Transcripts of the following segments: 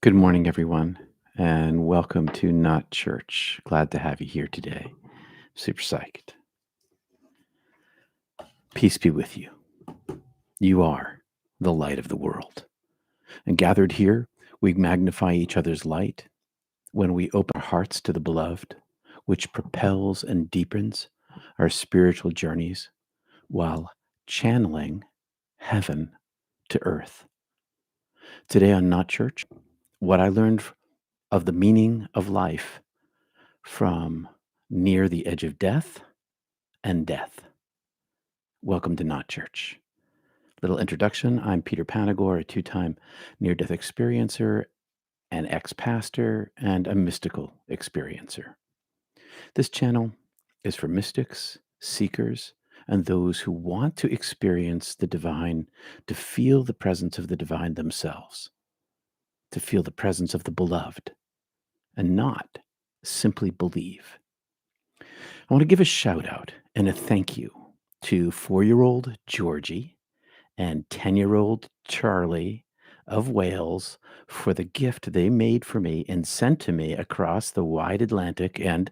Good morning, everyone, and welcome to Not Church. Glad to have you here today. Super psyched. Peace be with you. You are the light of the world. And gathered here, we magnify each other's light when we open our hearts to the beloved, which propels and deepens our spiritual journeys while channeling heaven to earth. Today on Not Church, what I learned of the meaning of life from near the edge of death and death. Welcome to Not Church. Little introduction. I'm Peter Panagore, a two-time near-death experiencer, an ex-pastor, and a mystical experiencer. This channel is for mystics, seekers, and those who want to experience the divine, to feel the presence of the divine themselves, to feel the presence of the beloved, and not simply believe. I want to give a shout out and a thank you to 4-year-old Georgie and 10-year-old Charlie of Wales for the gift they made for me and sent to me across the wide Atlantic. And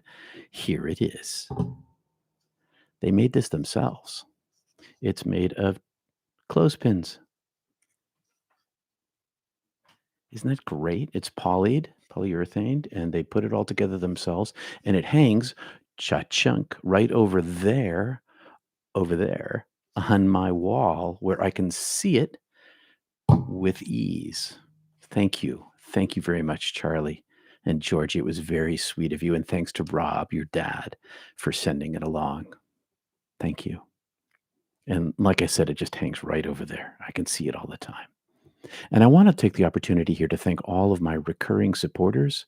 here it is. They made this themselves. It's made of clothespins. Isn't that great? It's polyurethane, and they put it all together themselves. And it hangs cha-chunk right over there on my wall where I can see it with ease. Thank you. Thank you very much, Charlie and Georgie. It was very sweet of you. And thanks to Rob, your dad, for sending it along. Thank you. And like I said, it just hangs right over there. I can see it all the time. And I want to take the opportunity here to thank all of my recurring supporters,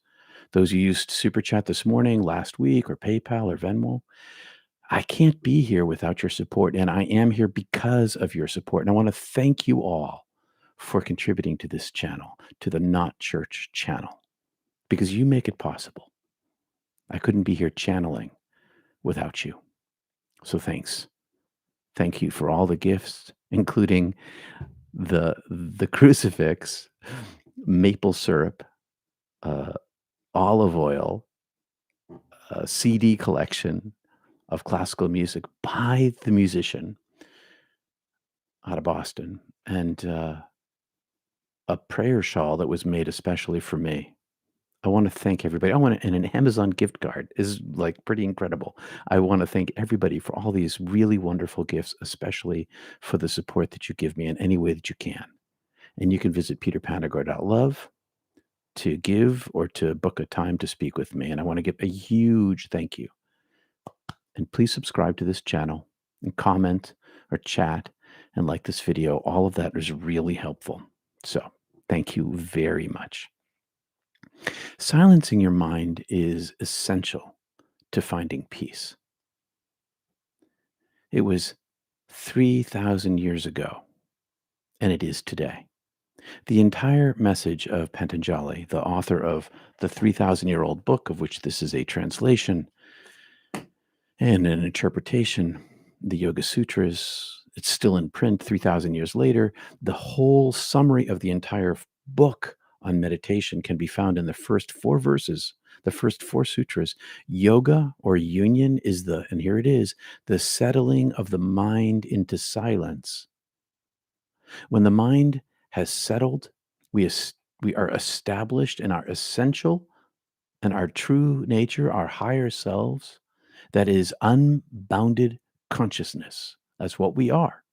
those who used Super Chat this morning, last week, or PayPal or Venmo. I can't be here without your support, and I am here because of your support. And I want to thank you all for contributing to this channel, to the Not Church channel, because you make it possible. I couldn't be here channeling without you. So thanks. Thank you for all the gifts, including the crucifix, maple syrup, olive oil, a CD collection of classical music by the musician out of Boston, and a prayer shawl that was made especially for me. I want to thank everybody. And an Amazon gift card is like pretty incredible. I want to thank everybody for all these really wonderful gifts, especially for the support that you give me in any way that you can. And you can visit peterpanagore.love to give or to book a time to speak with me. And I want to give a huge thank you. And please subscribe to this channel and comment or chat and like this video. All of that is really helpful. So thank you very much. Silencing your mind is essential to finding peace. It was 3,000 years ago, and it is today. The entire message of Patanjali, the author of the 3,000-year-old book, of which this is a translation and an interpretation, the Yoga Sutras, it's still in print 3,000 years later. The whole summary of the entire book on meditation can be found in the first 4 verses, the first 4 sutras. Yoga or union is and here it is, the settling of the mind into silence. When the mind has settled, we are established in our essential and our true nature, our higher selves, that is unbounded consciousness. That's what we are.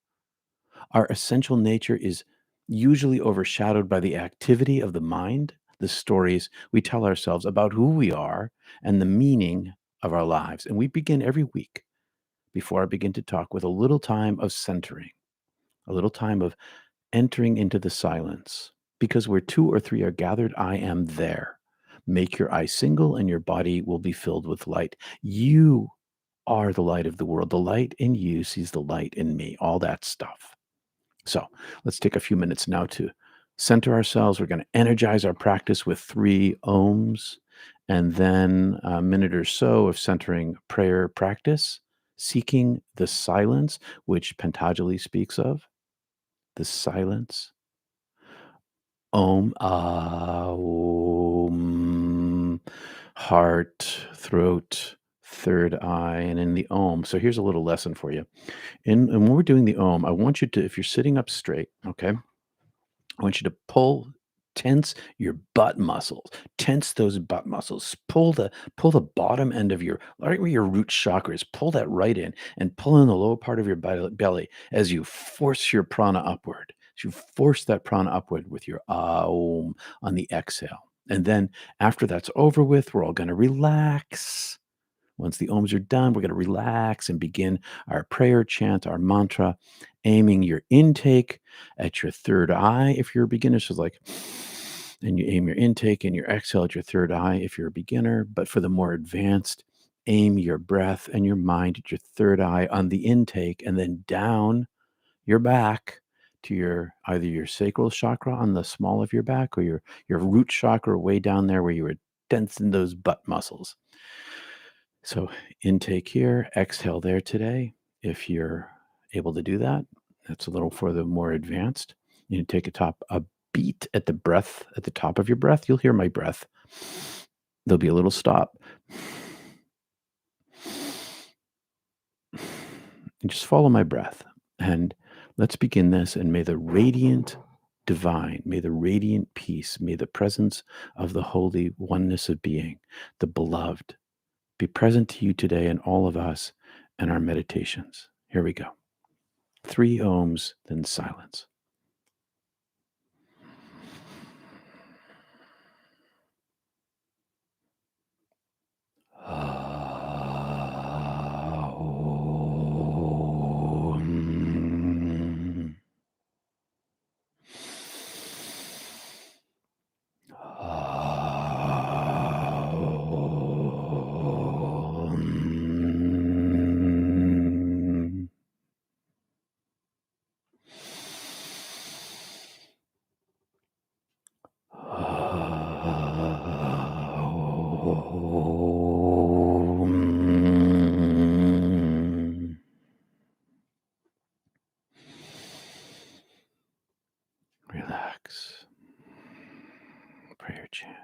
Our essential nature is usually overshadowed by the activity of the mind, the stories we tell ourselves about who we are and the meaning of our lives. And we begin every week, before I begin to talk, with a little time of centering, a little time of entering into the silence. Because where 2 or 3 are gathered, I am there. Make your eye single and your body will be filled with light. You are the light of the world. The light in you sees the light in me, all that stuff. So let's take a few minutes now to center ourselves. We're going to energize our practice with 3 ohms, and then a minute or so of centering prayer practice, seeking the silence, which Patanjali speaks of, the silence Om, Om, heart, throat, third eye, and in the Om. So here's a little lesson for you. And when we're doing the Om, I want you to, if you're sitting up straight, okay, I want you to tense your butt muscles. Tense those butt muscles. Pull the bottom end of your right where your root chakra is. Pull that right in and pull in the lower part of your belly as you force your prana upward. As you force that prana upward with your Aum on the exhale. And then after that's over with, we're all going to relax. Once the ohms are done, we're going to relax and begin our prayer chant, our mantra, aiming your intake at your third eye if you're a beginner. So, like, and you aim your intake and your exhale at your third eye if you're a beginner. But for the more advanced, aim your breath and your mind at your third eye on the intake and then down your back to your either your sacral chakra on the small of your back or your root chakra way down there where you were tensing those butt muscles. So intake here, exhale there today. If you're able to do that, that's a little for the more advanced. You take a beat at the breath, at the top of your breath. You'll hear my breath. There'll be a little stop. And just follow my breath. And let's begin this. And may the radiant divine, may the radiant peace, may the presence of the holy oneness of being, the beloved, be present to you today and all of us and our meditations. Here we go. 3 ohms, then silence. Om. Om. Om. Relax. Prayer chant.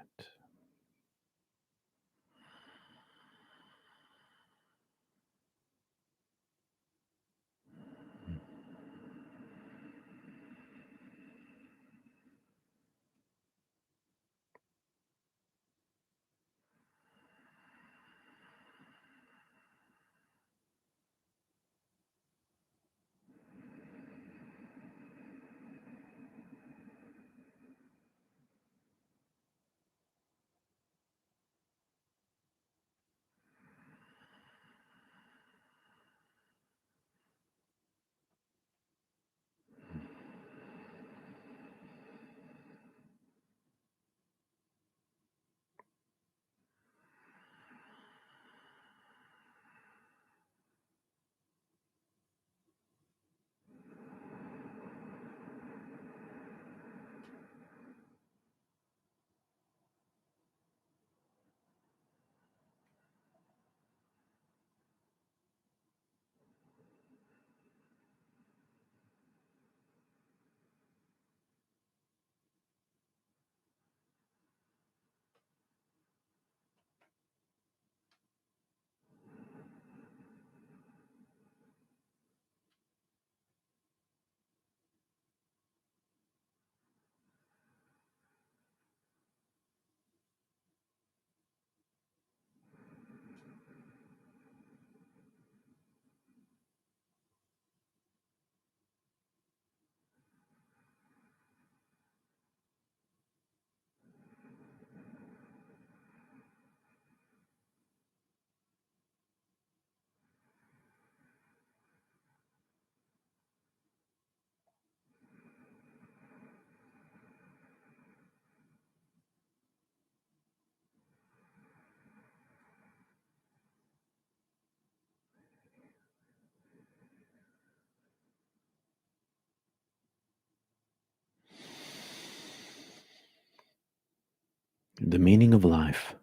The meaning of life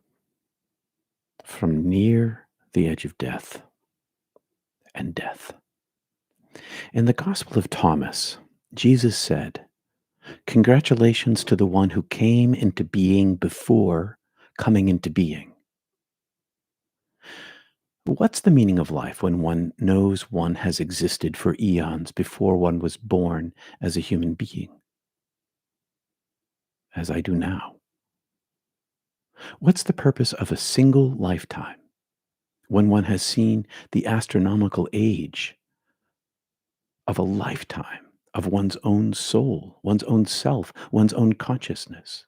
from near the edge of death and death. In the Gospel of Thomas, Jesus said, Congratulations to the one who came into being before coming into being. What's the meaning of life when one knows one has existed for eons before one was born as a human being, as I do now? What's the purpose of a single lifetime when one has seen the astronomical age of a lifetime of one's own soul, one's own self, one's own consciousness?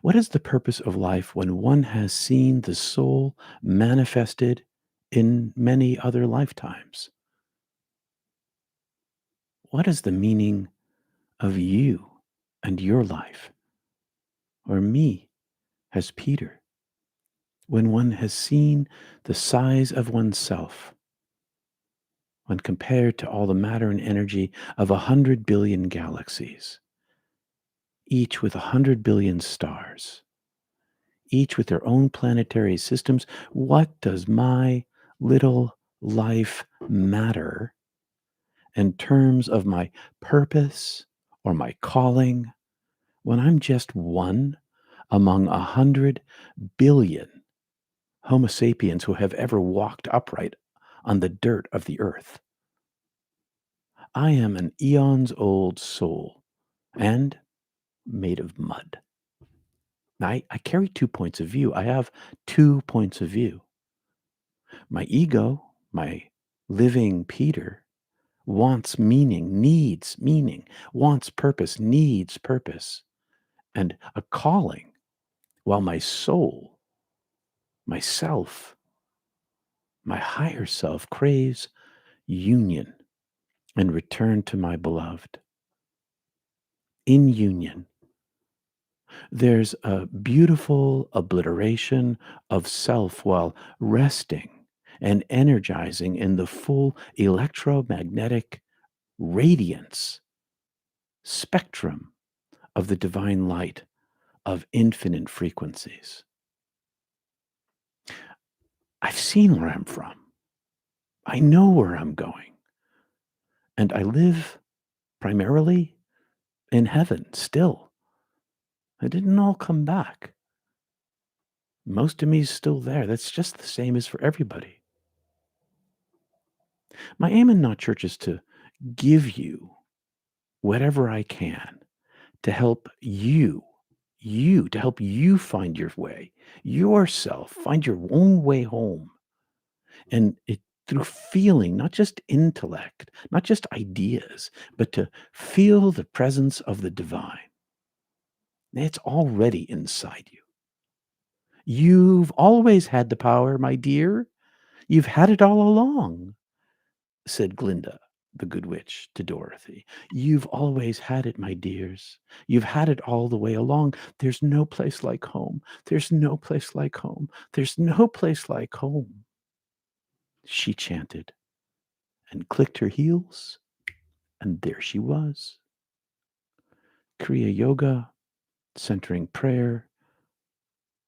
What is the purpose of life when one has seen the soul manifested in many other lifetimes? What is the meaning of you and your life, or me as Peter, when one has seen the size of oneself when compared to all the matter and energy of 100 billion galaxies, each with 100 billion stars, each with their own planetary systems? What does my little life matter in terms of my purpose or my calling when I'm just one among 100 billion Homo sapiens who have ever walked upright on the dirt of the earth? I am an eons old soul and made of mud. I carry 2 points of view. I have 2 points of view. My ego, my living Peter, wants meaning, wants purpose, needs purpose, and a calling, while my soul, myself, my higher self craves union and return to my beloved. In union, there's a beautiful obliteration of self while resting and energizing in the full electromagnetic radiance spectrum of the divine light of infinite frequencies. I've seen where I'm from. I know where I'm going. And I live primarily in heaven still. I didn't all come back. Most of me is still there. That's just the same as for everybody. My aim in Not Church is to give you whatever I can to help to help you find your way, yourself, find your own way home. And it through feeling, not just intellect, not just ideas, but to feel the presence of the divine. It's already inside you. You've always had the power, my dear. You've had it all along, said Glinda, the good witch, to Dorothy. You've always had it, my dears. You've had it all the way along. There's no place like home. There's no place like home. There's no place like home, she chanted, and clicked her heels, and there she was. Kriya Yoga, centering prayer,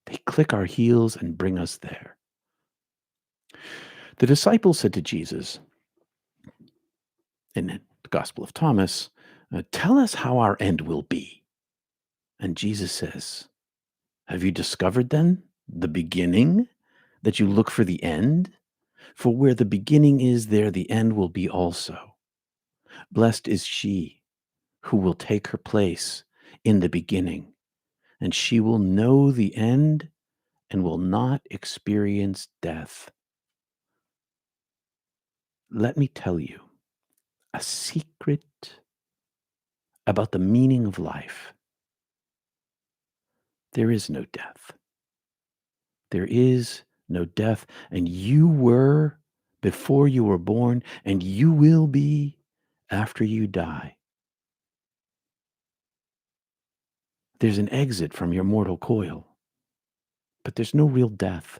they click our heels and bring us there. The disciples said to Jesus in the Gospel of Thomas, tell us how our end will be. And Jesus says, have you discovered then the beginning, that you look for the end? For where the beginning is, there the end will be also. Blessed is she who will take her place in the beginning, and she will know the end and will not experience death. Let me tell you a secret about the meaning of life. There is no death. There is no death, and you were before you were born, and you will be after you die. There's an exit from your mortal coil, but there's no real death.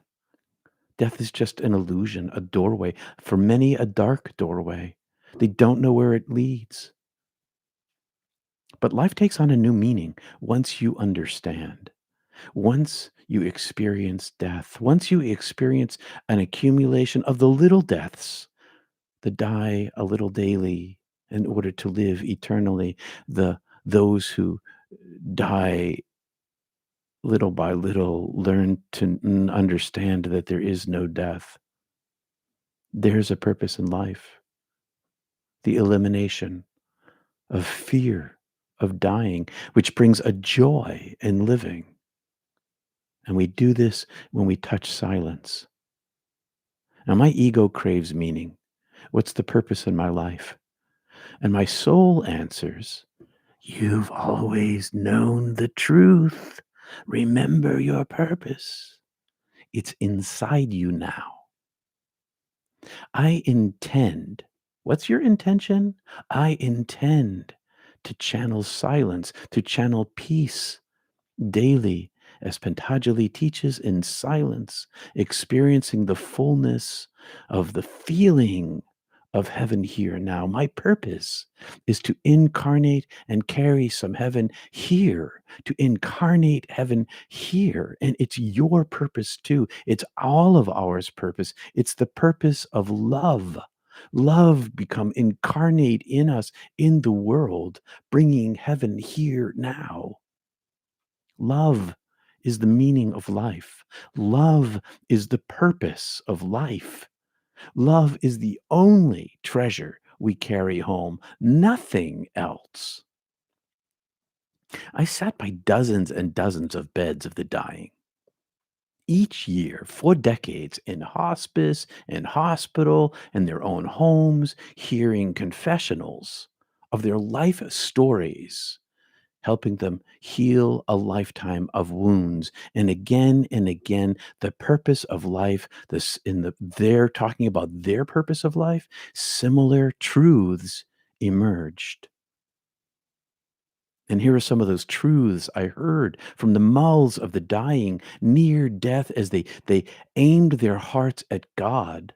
Death is just an illusion, a doorway, for many a dark doorway. They don't know where it leads. But life takes on a new meaning once you understand. Once you experience death, once you experience an accumulation of the little deaths that die a little daily, in order to live eternally. Those who die little by little learn to understand that there is no death. There's a purpose in life, the elimination of fear of dying, which brings a joy in living. And we do this when we touch silence. Now, my ego craves meaning. What's the purpose in my life? And my soul answers, you've always known the truth. Remember your purpose. It's inside you now. I intend. What's your intention? I intend to channel silence, to channel peace daily, as Panagore teaches, in silence, experiencing the fullness of the feeling of heaven here now. My purpose is to incarnate and carry some heaven here, to incarnate heaven here. And it's your purpose too. It's all of ours purpose. It's the purpose of love. Love become incarnate in us, in the world, bringing heaven here now. Love is the meaning of life. Love is the purpose of life. Love is the only treasure we carry home, nothing else. I sat by dozens and dozens of beds of the dying. Each year, for decades, in hospice, in hospital, in their own homes, hearing confessionals of their life stories, helping them heal a lifetime of wounds. And again, the purpose of life, they're talking about their purpose of life, similar truths emerged. And here are some of those truths I heard from the mouths of the dying near death as they aimed their hearts at God.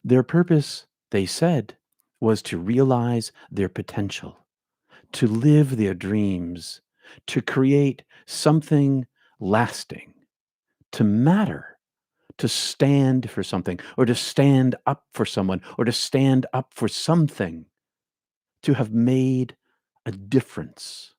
Their purpose, they said, was to realize their potential, to live their dreams, to create something lasting, to matter, to stand for something, or to stand up for someone, or to stand up for something, to have made a difference.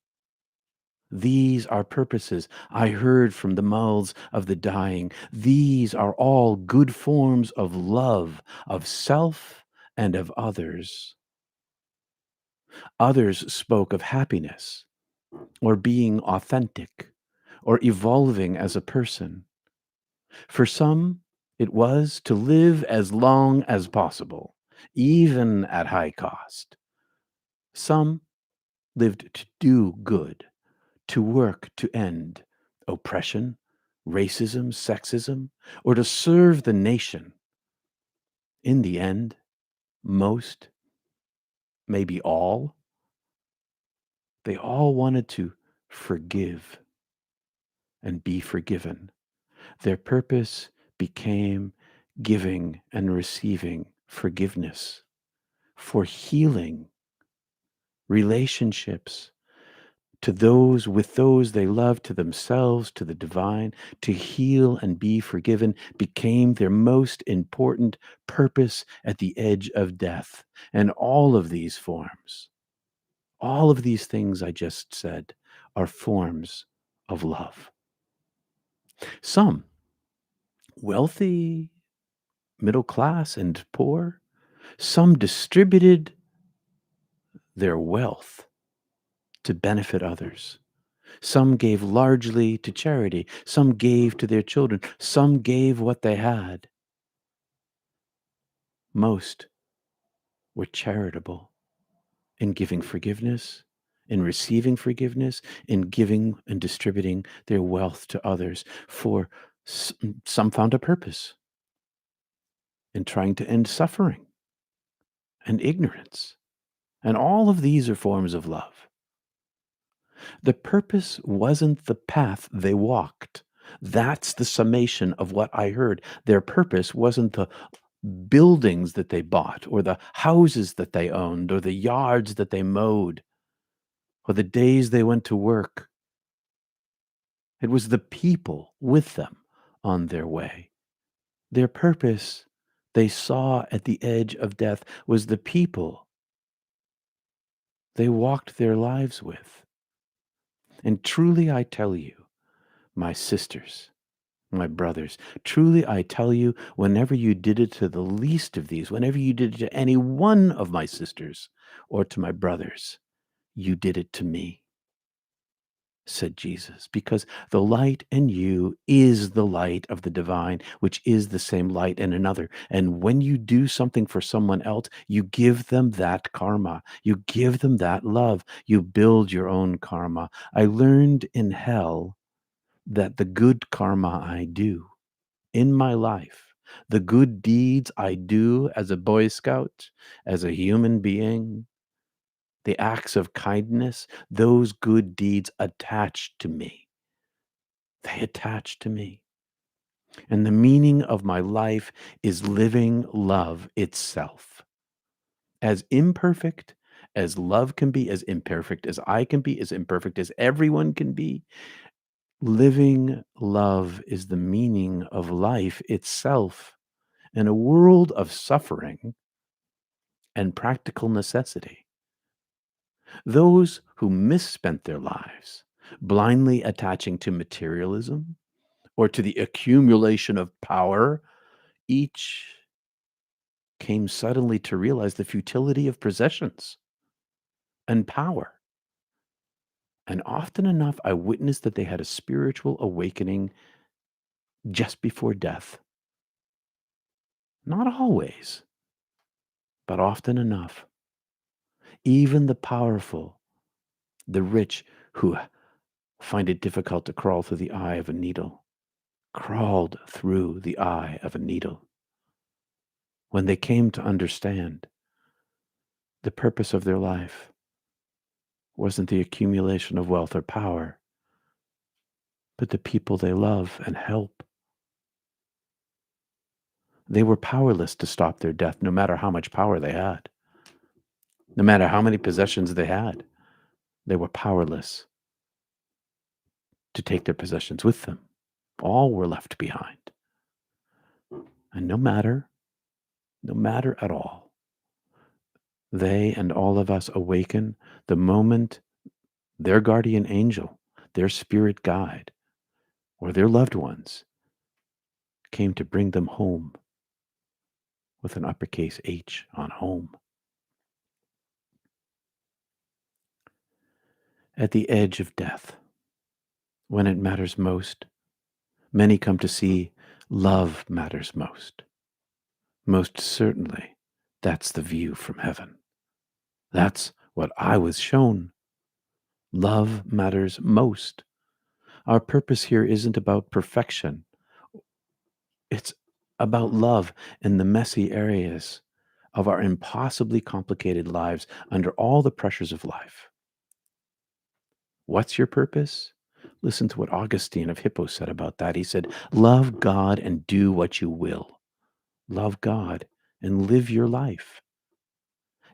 These are purposes I heard from the mouths of the dying. These are all good forms of love, of self and of others. Others spoke of happiness, or being authentic, or evolving as a person. For some, it was to live as long as possible, even at high cost. Some lived to do good, to work to end oppression, racism, sexism, or to serve the nation. In the end, most, maybe all, they all wanted to forgive and be forgiven. Their purpose became giving and receiving forgiveness for healing relationships to those with those they love, to themselves, to the divine, to heal and be forgiven became their most important purpose at the edge of death. And all of these forms, all of these things I just said, are forms of love. Some wealthy, middle class, and poor, some distributed their wealth to benefit others. Some gave largely to charity. Some gave to their children. Some gave what they had. Most were charitable in giving forgiveness, in receiving forgiveness, in giving and distributing their wealth to others. For some found a purpose in trying to end suffering and ignorance. And all of these are forms of love. The purpose wasn't the path they walked. That's the summation of what I heard. Their purpose wasn't the buildings that they bought, or the houses that they owned, or the yards that they mowed, or the days they went to work. It was the people with them on their way. Their purpose they saw at the edge of death was the people they walked their lives with. And truly I tell you, my sisters, my brothers, truly I tell you, whenever you did it to the least of these, whenever you did it to any one of my sisters or to my brothers, you did it to me, said Jesus, because the light in you is the light of the divine, which is the same light in another. And when you do something for someone else, you give them that karma. You give them that love. You build your own karma. I learned in hell that the good karma I do in my life, the good deeds I do as a Boy Scout, as a human being, the acts of kindness, those good deeds attach to me. They attach to me. And the meaning of my life is living love itself. As imperfect as love can be, as imperfect as I can be, as imperfect as everyone can be, living love is the meaning of life itself in a world of suffering and practical necessity. Those who misspent their lives blindly attaching to materialism or to the accumulation of power, each came suddenly to realize the futility of possessions and power. And often enough, I witnessed that they had a spiritual awakening just before death. Not always, but often enough. Even the powerful, the rich who find it difficult to crawl through the eye of a needle, crawled through the eye of a needle. When they came to understand the purpose of their life wasn't the accumulation of wealth or power, but the people they love and help. They were powerless to stop their death, no matter how much power they had, no matter how many possessions they had. They were powerless to take their possessions with them. All were left behind. And no matter at all, they and all of us awaken the moment their guardian angel, their spirit guide, or their loved ones came to bring them home with an uppercase H on home. At the edge of death, when it matters most, many come to see love matters most. Most certainly, that's the view from heaven. That's what I was shown. Love matters most. Our purpose here isn't about perfection. It's about love in the messy areas of our impossibly complicated lives under all the pressures of life. What's your purpose? Listen to what Augustine of Hippo said about that. He said, love God and do what you will. Love God and live your life.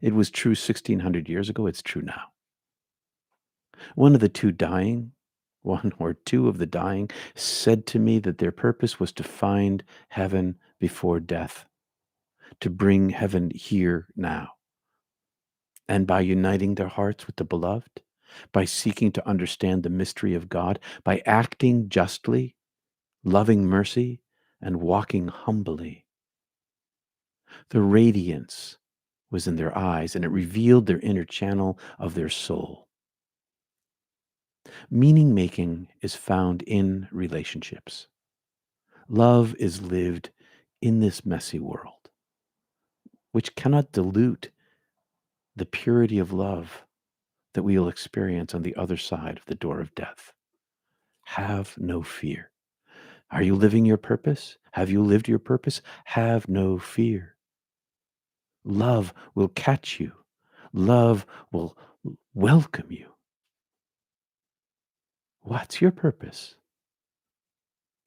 It was true 1600 years ago. It's true now. One of the two dying, one or two of the dying, said to me that their purpose was to find heaven before death, to bring heaven here now. And by uniting their hearts with the beloved, by seeking to understand the mystery of God, by acting justly, loving mercy, and walking humbly, the radiance was in their eyes and it revealed their inner channel of their soul. Meaning making is found in relationships. Love is lived in this messy world, which cannot dilute the purity of love that we will experience on the other side of the door of death. Have no fear. Are you living your purpose? Have you lived your purpose? Have no fear. Love will catch you. Love will welcome you. What's your purpose?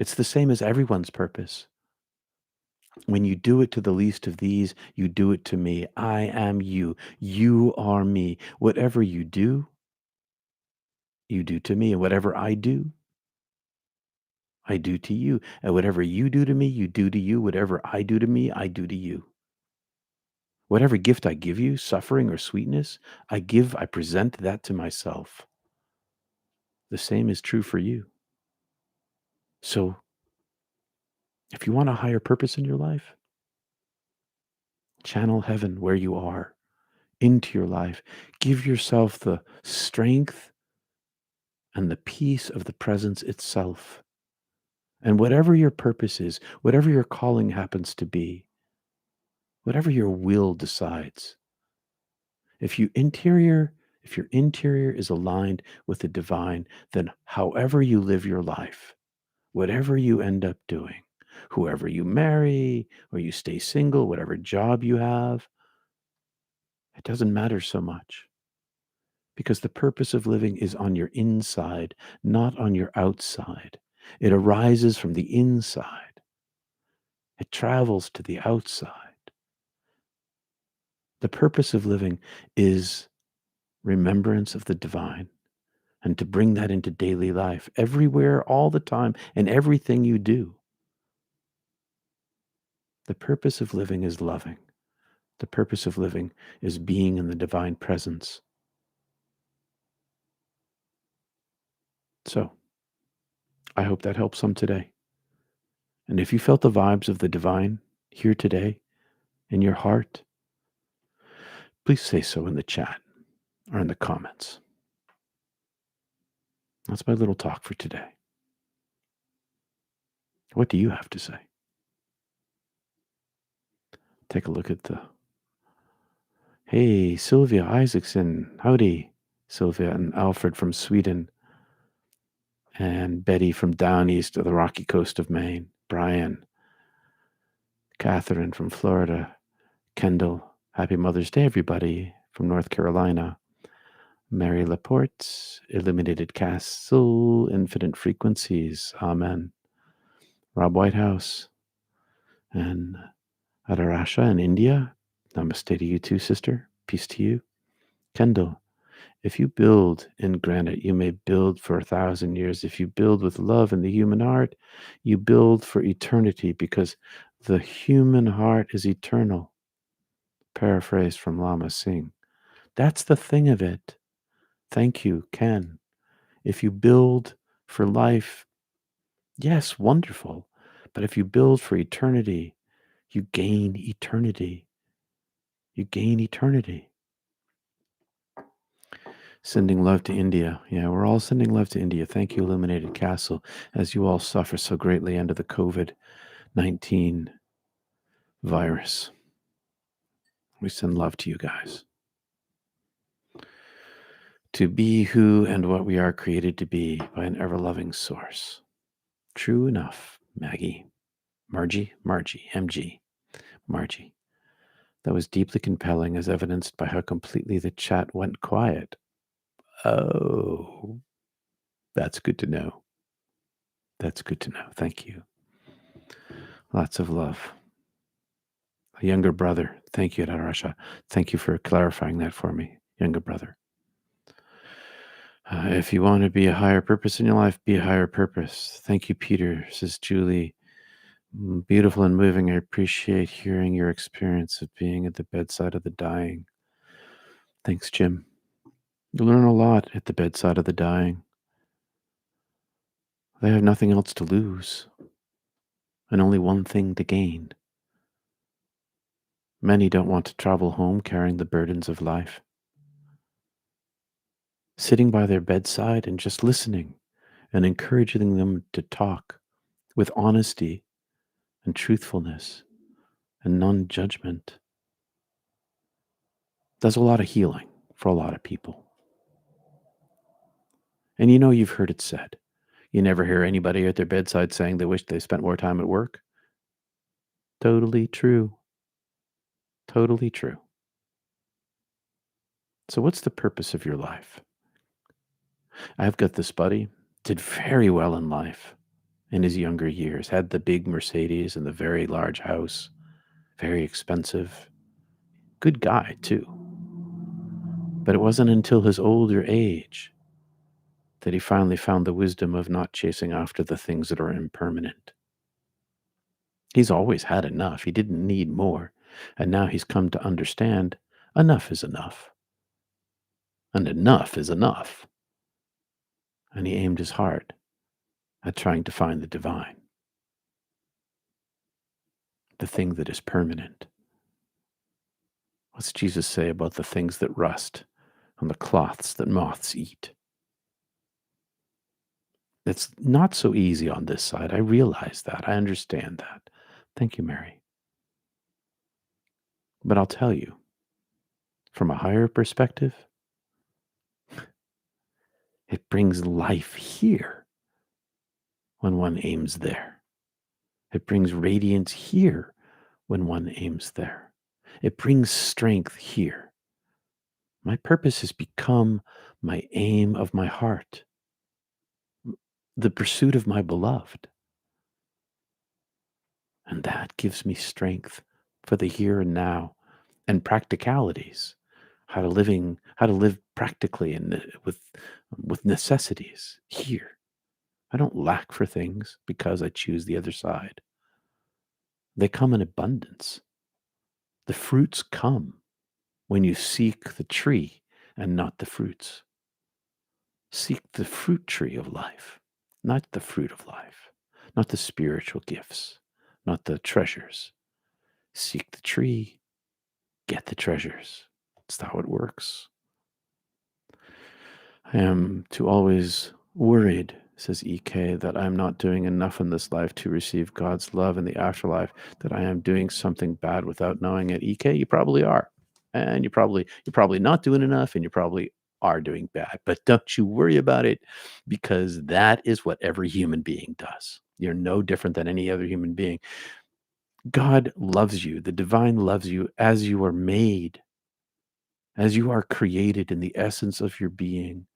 It's the same as everyone's purpose. When you do it to the least of these, you do it to me. I am you. You are me. Whatever you do to me. And whatever I do to you. And whatever you do to me, you do to you. Whatever I do to me, I do to you. Whatever gift I give you, suffering or sweetness, I present that to myself. The same is true for you. So if you want a higher purpose in your life, channel heaven where you are into your life. Give yourself the strength and the peace of the presence itself. And whatever your purpose is, whatever your calling happens to be, whatever your will decides, if you interior if your interior is aligned with the divine, then however you live your life, whatever you end up doing, whoever you marry or you stay single, whatever job you have, it doesn't matter so much, because the purpose of living is on your inside, not on your outside. It arises from the inside. It travels to the outside. The purpose of living is remembrance of the divine, and to bring that into daily life, everywhere, all the time, and everything you do. The purpose of living is loving. The purpose of living is being in the divine presence. So, I hope that helps some today. And if you felt the vibes of the divine here today in your heart, please say so in the chat or in the comments. That's my little talk for today. What do you have to say? Take a look at the... Hey, Sylvia Isaacson. Howdy, Sylvia, and Alfred from Sweden, and Betty from down east of the rocky coast of Maine, Brian, Catherine from Florida, Kendall. Happy Mother's Day, everybody, from North Carolina. Mary Laporte, Illuminated Castle, Infinite Frequencies. Amen. Rob Whitehouse, and Adarasha in India. Namaste to you too, sister. Peace to you. Kendall, if you build in granite, you may build for 1,000 years. If you build with love in the human heart, you build for eternity, because the human heart is eternal. Paraphrase from Lama Singh. That's the thing of it. Thank you, Ken. If you build for life, yes, wonderful. But if you build for eternity, you gain eternity. You gain eternity. Sending love to India. Yeah, we're all sending love to India. Thank you, Illuminated Castle, as you all suffer so greatly under the COVID-19 virus. We send love to you guys. To be who and what we are created to be by an ever-loving source. True enough, Maggie. Margie, MG, Margie. That was deeply compelling, as evidenced by how completely the chat went quiet. Oh, that's good to know. That's good to know. Thank you. Lots of love. A younger brother. Thank you, Darasha. Thank you for clarifying that for me, younger brother. If you want to be a higher purpose in your life, be a higher purpose. Thank you, Peter, says Julie. Beautiful and moving. I appreciate hearing your experience of being at the bedside of the dying. Thanks, Jim. You learn a lot at the bedside of the dying. They have nothing else to lose, and only one thing to gain. Many don't want to travel home carrying the burdens of life. Sitting by their bedside and just listening and encouraging them to talk with honesty and truthfulness and non-judgment does a lot of healing for a lot of people. And you know, you've heard it said, you never hear anybody at their bedside saying they wish they spent more time at work. Totally true. Totally true. So what's the purpose of your life? I've got this buddy, did very well in life in his younger years, had the big Mercedes and the very large house, very expensive. Good guy, too. But it wasn't until his older age that he finally found the wisdom of not chasing after the things that are impermanent. He's always had enough. He didn't need more. And now he's come to understand enough is enough, and enough is enough. And he aimed his heart at trying to find the divine, the thing that is permanent. What's Jesus say about the things that rust and the cloths that moths eat? It's not so easy on this side. I realize that. I understand that. Thank you, Mary. But I'll tell you, from a higher perspective, it brings life here when one aims there. It brings radiance here when one aims there. It brings strength here. My purpose has become my aim of my heart, the pursuit of my beloved. And that gives me strength for the here and now and practicalities, how to live practically and with necessities here. I don't lack for things because I choose the other side. They come in abundance. The fruits come when you seek the tree and not the fruits. Seek the fruit tree of life, not the fruit of life, not the spiritual gifts, not the treasures. Seek the tree, get the treasures. That's how it works. I am too always worried, says EK, that I am not doing enough in this life to receive God's love in the afterlife, that I am doing something bad without knowing it. EK, you probably are. And you're probably not doing enough, and you probably are doing bad. But don't you worry about it, because that is what every human being does. You're no different than any other human being. God loves you. The divine loves you as you are made, as you are created in the essence of your being.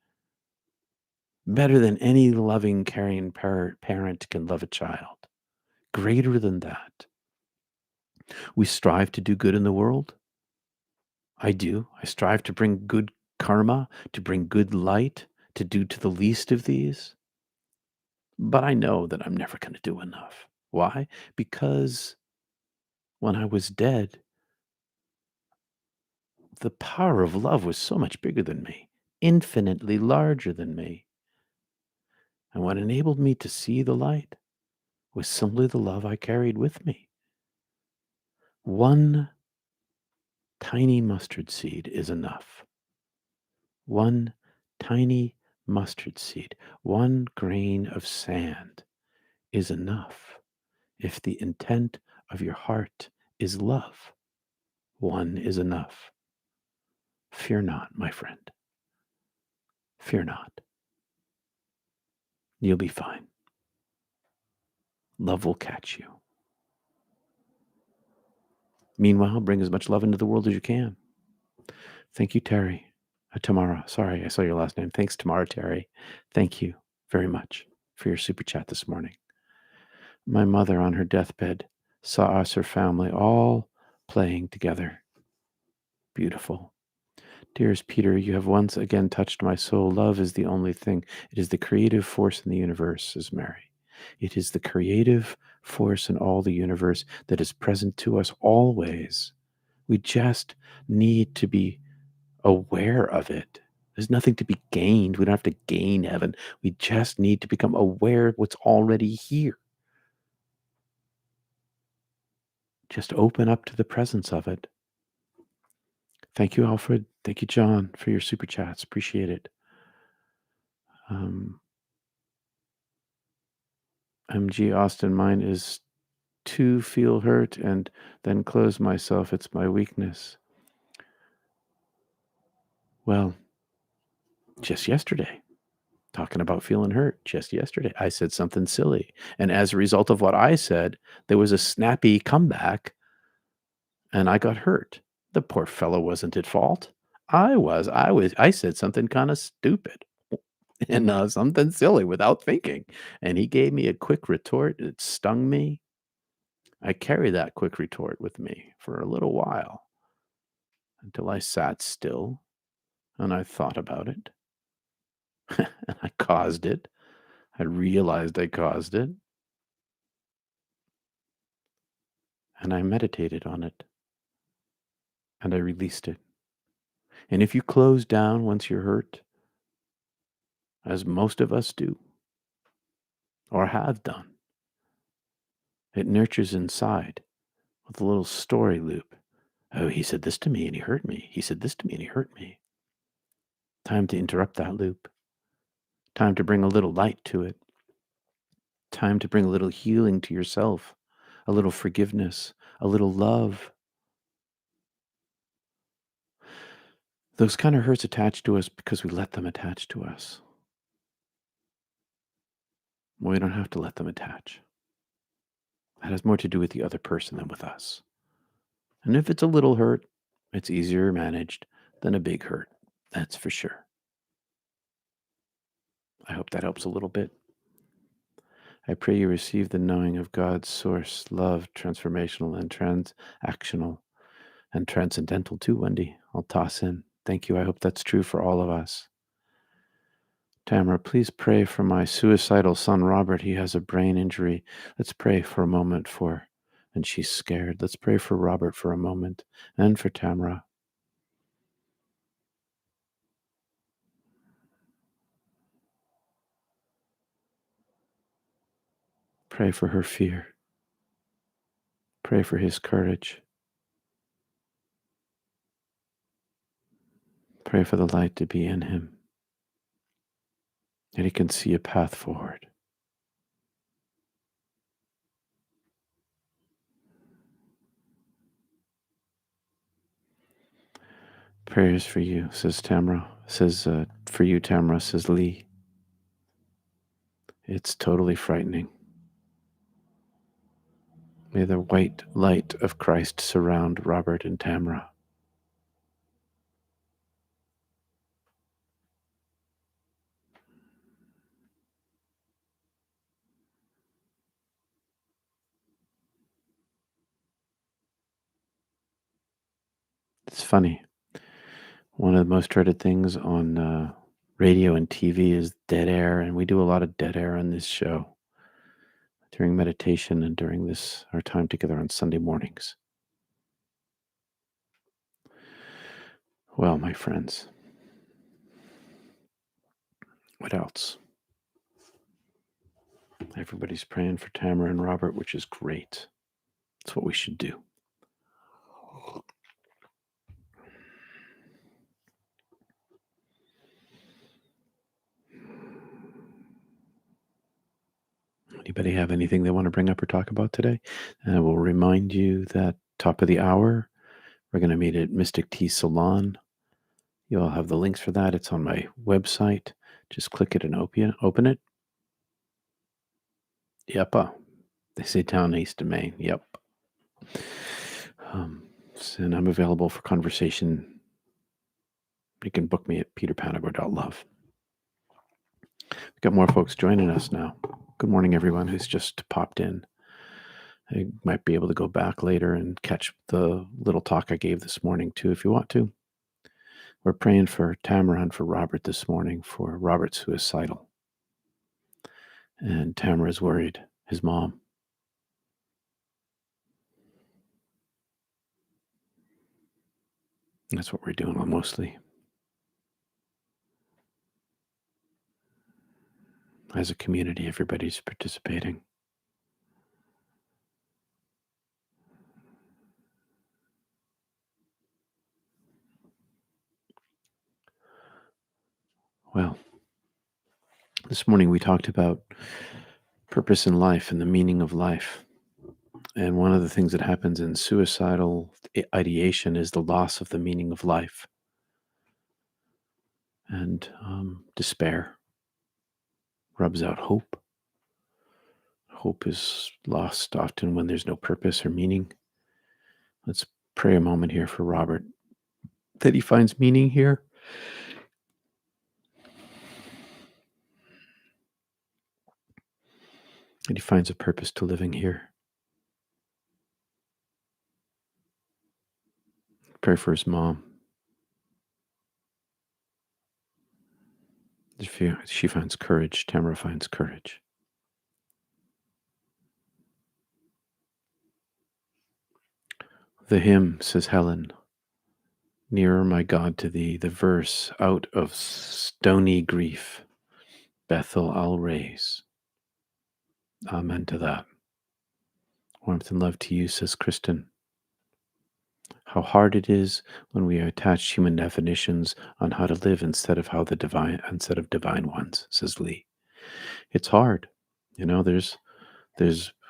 Better than any loving, caring parent can love a child. Greater than that. We strive to do good in the world. I do. I strive to bring good karma, to bring good light, to do to the least of these. But I know that I'm never going to do enough. Why? Because when I was dead, the power of love was so much bigger than me, infinitely larger than me. And what enabled me to see the light was simply the love I carried with me. One tiny mustard seed is enough. One tiny mustard seed, one grain of sand is enough. If the intent of your heart is love, one is enough. Fear not, my friend. Fear not. You'll be fine. Love will catch you. Meanwhile, bring as much love into the world as you can. Thank you, Terry. Tamara. Sorry, I saw your last name. Thanks, Tamara Terry. Thank you very much for your super chat this morning. My mother on her deathbed saw us, her family, all playing together. Beautiful. Dearest Peter, you have once again touched my soul. Love is the only thing. It is the creative force in the universe, says Mary. It is the creative force in all the universe that is present to us always. We just need to be aware of it. There's nothing to be gained. We don't have to gain heaven. We just need to become aware of what's already here. Just open up to the presence of it. Thank you, Alfred. Thank you, John, for your super chats. Appreciate it. MG Austin, mine is to feel hurt and then close myself. It's my weakness. Well, just yesterday, talking about feeling hurt, just yesterday, I said something silly. And as a result of what I said, there was a snappy comeback and I got hurt. The poor fellow wasn't at fault. I said something kind of stupid and something silly without thinking. And he gave me a quick retort. It stung me. I carried that quick retort with me for a little while until I sat still and I thought about it. And I caused it. I realized I caused it. And I meditated on it. and I released it. And if you close down once you're hurt, as most of us do or have done, it nurtures inside with a little story loop. Oh, he said this to me and he hurt me. He said this to me and he hurt me. Time to interrupt that loop. Time to bring a little light to it. Time to bring a little healing to yourself, a little forgiveness, a little love. Those kind of hurts attach to us because we let them attach to us. We don't have to let them attach. That has more to do with the other person than with us. And if it's a little hurt, it's easier managed than a big hurt. That's for sure. I hope that helps a little bit. I pray you receive the knowing of God's source, love, transformational and transactional and transcendental too, Wendy. I'll toss in. Thank you. I hope that's true for all of us. Tamara, please pray for my suicidal son, Robert. He has a brain injury. Let's pray for a moment for, and she's scared. Let's pray for Robert for a moment and for Tamara. Pray for her fear. Pray for his courage. Pray for the light to be in him, that he can see a path forward. Prayers for you, says Tamara. Says, for you, Tamara, says Lee. It's totally frightening. May the white light of Christ surround Robert and Tamara. It's funny. One of the most dreaded things on radio and TV is dead air, and we do a lot of dead air on this show during meditation and during this our time together on Sunday mornings. Well, my friends, what else? Everybody's praying for Tamara and Robert, which is great. It's what we should do. Anybody have anything they want to bring up or talk about today? And I will remind you that top of the hour, we're going to meet at Mystic Tea Salon. You'll have the links for that. It's on my website. Just click it and open it. Yep. They say down east of Maine. Yep. And I'm available for conversation. You can book me at peterpanagore.love. We've got more folks joining us now. Good morning, everyone who's just popped in. I might be able to go back later and catch the little talk I gave this morning, too, if you want to. We're praying for Tamara and for Robert this morning, for Robert's suicidal. And Tamara's worried, his mom. That's what we're doing mostly. As a community, everybody's participating. Well, this morning we talked about purpose in life and the meaning of life. And one of the things that happens in suicidal ideation is the loss of the meaning of life and despair rubs out hope. Hope is lost often when there's no purpose or meaning. Let's pray a moment here for Robert that he finds meaning here. And he finds a purpose to living here. Pray for his mom. She finds courage. Tamara finds courage. The hymn, says Helen, Nearer, my God, to thee, the verse out of stony grief, Bethel I'll raise. Amen to that. Warmth and love to you, says Kristen. How hard it is when we attach human definitions on how to live instead of divine ones, says Lee. It's hard. There's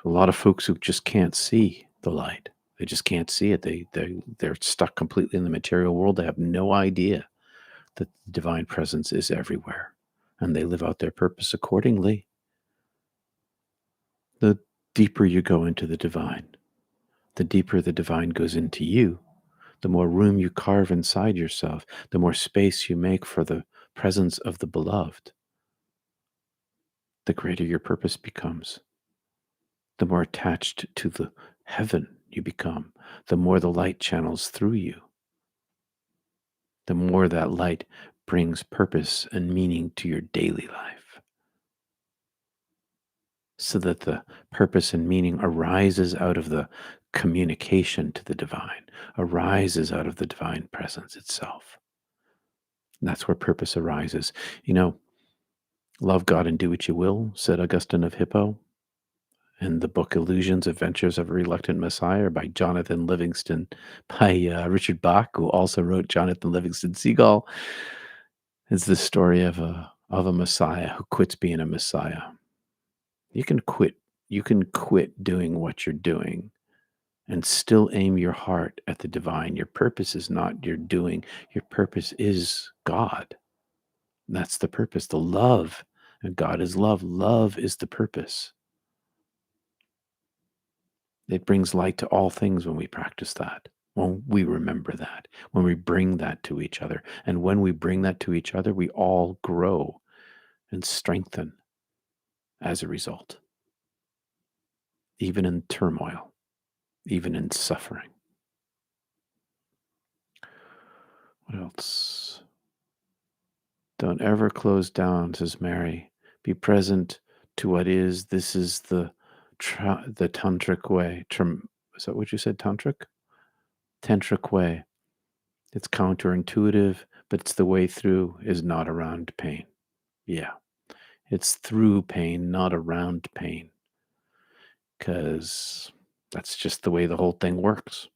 a lot of folks who just can't see the light. They just can't see it. They're stuck completely in the material world. They have no idea that the divine presence is everywhere, and they live out their purpose accordingly. The deeper you go into the divine, the deeper the divine goes into you, the more room you carve inside yourself, the more space you make for the presence of the beloved, the greater your purpose becomes. The more attached to the heaven you become, the more the light channels through you, the more that light brings purpose and meaning to your daily life, so that the purpose and meaning arises out of the communication to the divine, arises out of the divine presence itself. And that's where purpose arises. Love God and do what you will, said Augustine of Hippo. In the book Illusions, Adventures of a Reluctant Messiah by Jonathan Livingston, by Richard Bach, who also wrote Jonathan Livingston Seagull. It's the story of a Messiah who quits being a Messiah. You can quit doing what you're doing and still aim your heart at the divine. Your purpose is not your doing. Your purpose is God. That's the purpose, the love. And God is love. Love is the purpose. It brings light to all things when we practice that, when we remember that, when we bring that to each other. And when we bring that to each other, we all grow and strengthen as a result, even in turmoil, even in suffering. What else? Don't ever close down, says Mary. Be present to what is. This is the tantric way. Is that what you said, tantric? Tantric way. It's counterintuitive, but it's the way through is not around pain. Yeah, it's through pain, not around pain, because that's just the way the whole thing works.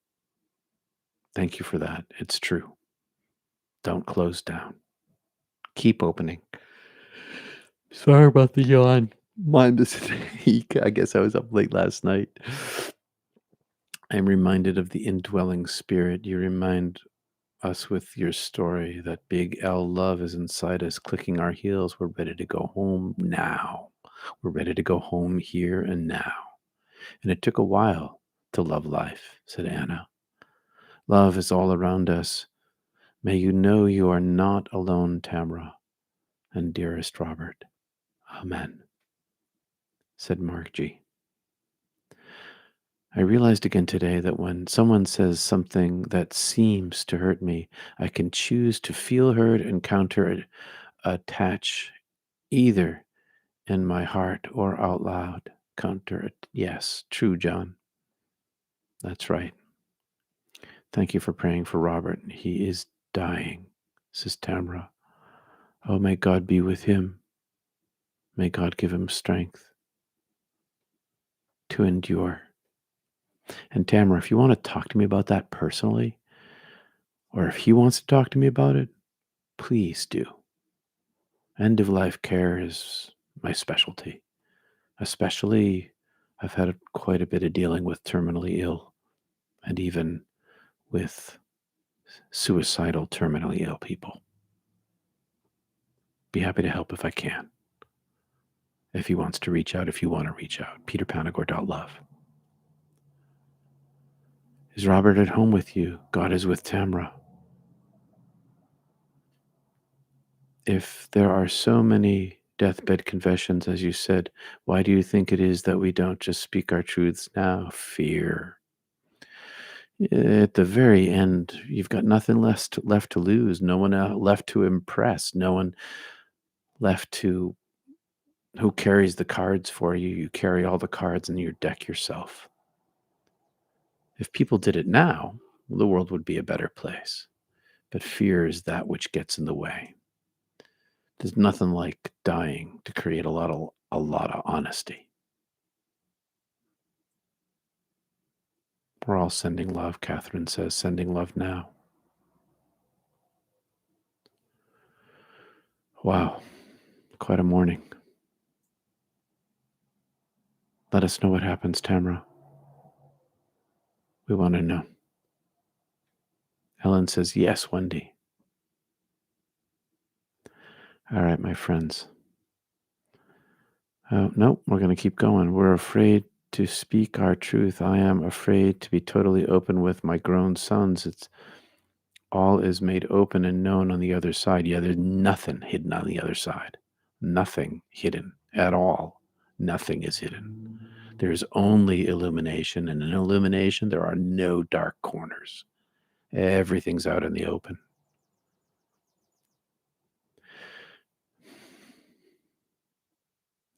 Thank you for that. It's true. Don't close down. Keep opening. Sorry about the yawn. Mind is I guess I was up late last night. I'm reminded of the indwelling spirit. You remind us with your story that big L love is inside us, clicking our heels. We're ready to go home now. We're ready to go home here and now. And it took a while to love life, said Anna. Love is all around us. May you know you are not alone, Tamara, and dearest Robert. Amen, said Mark G. I realized again today that when someone says something that seems to hurt me, I can choose to feel hurt and counter attach either in my heart or out loud. Counter it. Yes, true, John. That's right. Thank you for praying for Robert. He is dying, says Tamara. Oh, may God be with him. May God give him strength to endure. And Tamara, if you want to talk to me about that personally, or if he wants to talk to me about it, please do. End of life care is my specialty. Especially, I've had quite a bit of dealing with terminally ill and even with suicidal terminally ill people. Be happy to help if I can. If he wants to reach out, if you want to reach out, peterpanagore.love. Is Robert at home with you? God is with Tamra. If there are so many deathbed confessions, as you said, why do you think it is that we don't just speak our truths now? Fear. At the very end, you've got nothing left to lose, no one left to impress, no one left to who carries the cards for you. You carry all the cards in your deck yourself. If people did it now, the world would be a better place. but fear is that which gets in the way. There's nothing like dying to create a lot of honesty. We're all sending love, Catherine says, sending love now. Wow, quite a morning. Let us know what happens, Tamara. We want to know. Ellen says, yes, Wendy. All right, my friends. No, we're going to keep going. We're afraid to speak our truth. I am afraid to be totally open with my grown sons. It's all is made open and known on the other side. Yeah, there's nothing hidden on the other side. Nothing hidden at all. Nothing is hidden. There is only illumination, and in illumination, there are no dark corners. Everything's out in the open.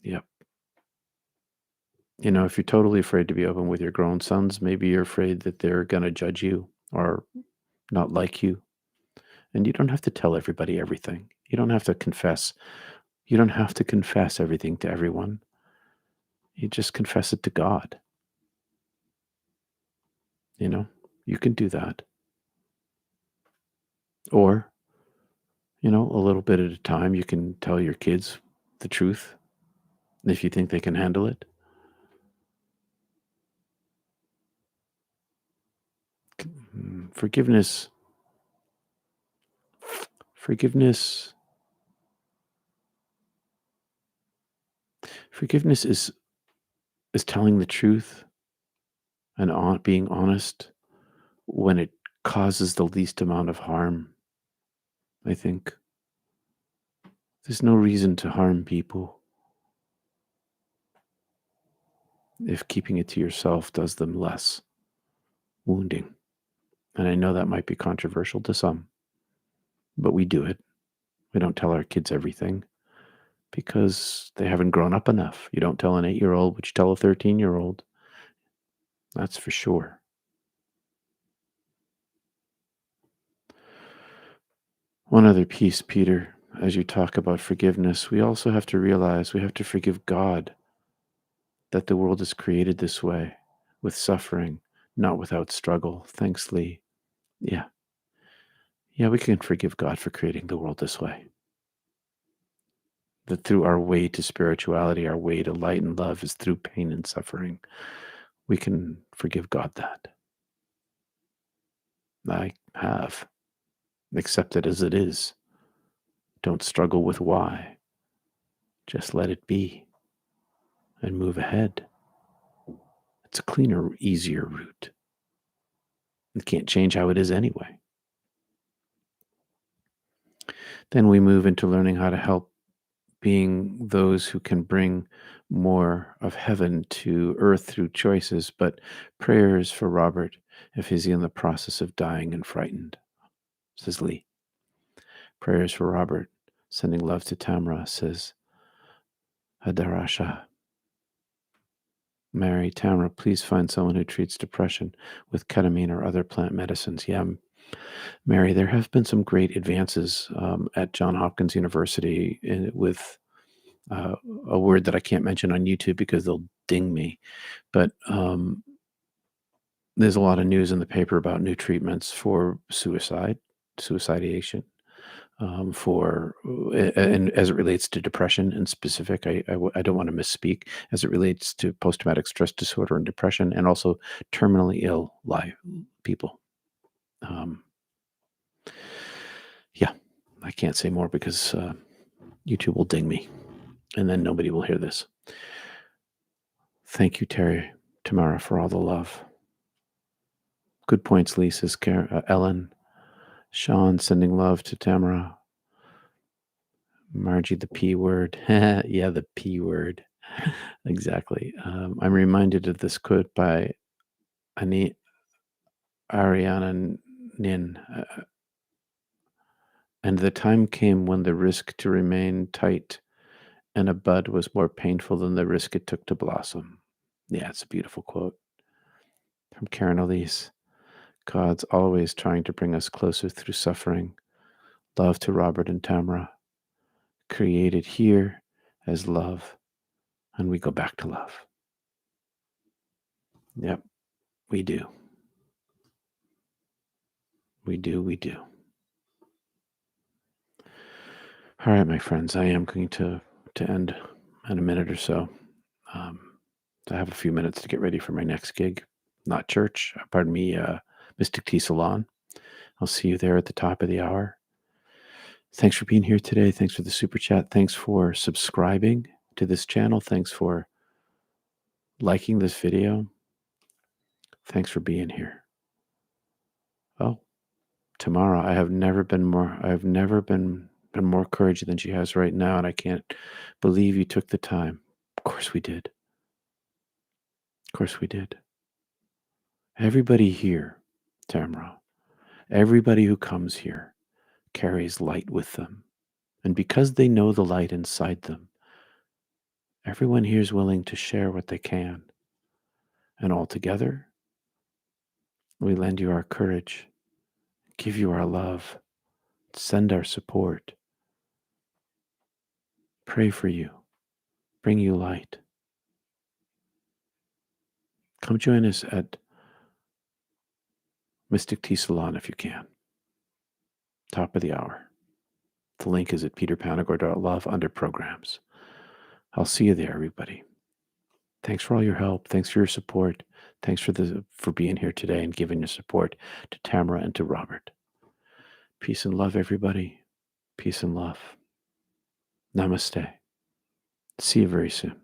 Yep. If you're totally afraid to be open with your grown sons, maybe you're afraid that they're going to judge you or not like you. And you don't have to tell everybody everything. You don't have to confess. You don't have to confess everything to everyone. You just confess it to God. You can do that. Or, a little bit at a time, you can tell your kids the truth if you think they can handle it. Forgiveness. Forgiveness. Forgiveness is telling the truth and being honest when it causes the least amount of harm. I think there's no reason to harm people if keeping it to yourself does them less wounding. And I know that might be controversial to some, but we do it. We don't tell our kids everything because they haven't grown up enough. You don't tell an 8-year-old what you tell a 13-year-old. That's for sure. One other piece, Peter, as you talk about forgiveness, we also have to realize we have to forgive God that the world is created this way, with suffering, not without struggle. Thanks, Lee. Yeah. Yeah, we can forgive God for creating the world this way. That through our way to spirituality, our way to light and love is through pain and suffering. We can forgive God that. I have. Accept it as it is. Don't struggle with why. Just let it be and move ahead. It's a cleaner, easier route. You can't change how it is anyway. Then we move into learning how to help being those who can bring more of heaven to earth through choices, but prayers for Robert if he's in the process of dying and frightened, says Lee. Prayers for Robert, sending love to Tamra, says Hadarasha. Mary, Tamra, please find someone who treats depression with ketamine or other plant medicines. Yeah, Mary, there have been some great advances at Johns Hopkins University with a word that I can't mention on YouTube because they'll ding me. But there's a lot of news in the paper about new treatments for suicidation, and as it relates to depression in specific. I don't want to misspeak as it relates to post-traumatic stress disorder and depression, and also terminally ill people. Yeah, I can't say more because YouTube will ding me, and then nobody will hear this. Thank you, Tamara, for all the love. Good points, Lee, says Ellen. Sean sending love to Tamara. Margie, the P word. Yeah, the P word. Exactly. I'm reminded of this quote by Ariana Nin. And the time came when the risk to remain tight and a bud was more painful than the risk it took to blossom. Yeah, it's a beautiful quote from Karen Elise. God's always trying to bring us closer through suffering. Love to Robert and Tamara, created here as love, and we go back to love. Yep, we do. We do, we do. All right, my friends, I am going to end in a minute or so. Um, I have a few minutes to get ready for my next gig. Not church, pardon me, Mystic Tea Salon. I'll see you there at the top of the hour. Thanks for being here today. Thanks for the super chat. Thanks for subscribing to this channel. Thanks for liking this video. Thanks for being here. Oh, tomorrow I have never been more courage than she has right now, and I can't believe you took the time. Of course we did. Of course we did. Everybody here, Tamara, everybody who comes here carries light with them. And because they know the light inside them, everyone here is willing to share what they can. And all together, we lend you our courage, give you our love, send our support, pray for you, bring you light. Come join us at Mystic Tea Salon if you can. Top of the hour. The link is at peterpanagore.love under programs. I'll see you there, everybody. Thanks for all your help. Thanks for your support. Thanks for being here today and giving your support to Tamara and to Robert. Peace and love, everybody. Peace and love. Namaste. See you very soon.